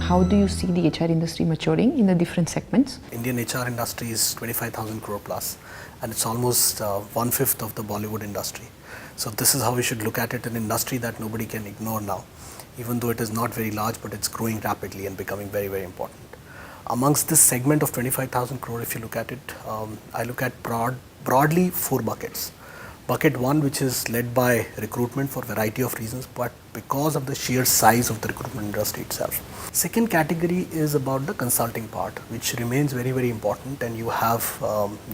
How do you see the HR industry maturing in the different segments? Indian HR industry is 25,000 crore plus, and it's almost one-fifth of the Bollywood industry. So this is how we should look at it, an industry that nobody can ignore now, even though it is not very large, but it's growing rapidly and becoming very, very important. Amongst this segment of 25,000 crore, if you look at it, I look at broadly 4 buckets. Bucket 1, which is led by recruitment for a variety of reasons, but because of the sheer size of the recruitment industry itself. Second category is about the consulting part, which remains very, very important, and you have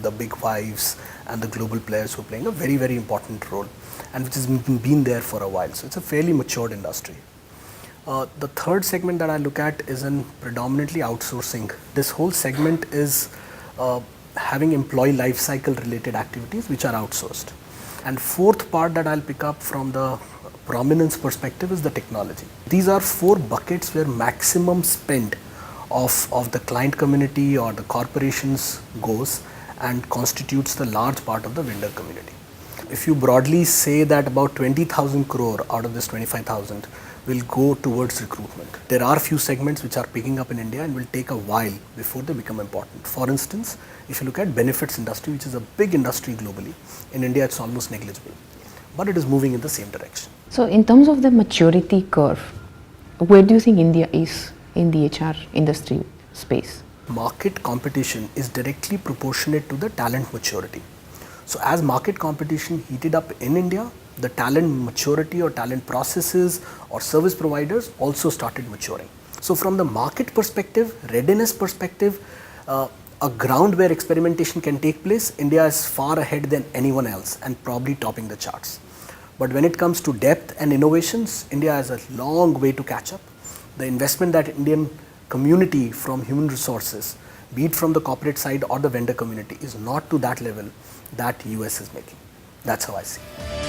the big fives and the global players who are playing a very, very important role, and which has been there for a while. So it's a fairly matured industry. The third segment that I look at is in predominantly outsourcing. This whole segment is having employee life cycle related activities which are outsourced. And fourth part that I'll pick up from the prominence perspective is the technology. These are 4 buckets where maximum spend of the client community or the corporations goes and constitutes the large part of the vendor community. If you broadly say that about 20,000 crore out of this 25,000 will go towards recruitment. There are few segments which are picking up in India and will take a while before they become important. For instance, if you look at benefits industry, which is a big industry globally, in India it's almost negligible, but it is moving in the same direction. So in terms of the maturity curve, where do you think India is in the HR industry space? Market competition is directly proportionate to the talent maturity. So as market competition heated up in India, the talent maturity or talent processes or service providers also started maturing. So from the market perspective, readiness perspective, a ground where experimentation can take place, India is far ahead than anyone else and probably topping the charts. But when it comes to depth and innovations, India has a long way to catch up. The investment that Indian community from human resources, be it from the corporate side or the vendor community, is not to that level that US is making. That's how I see it.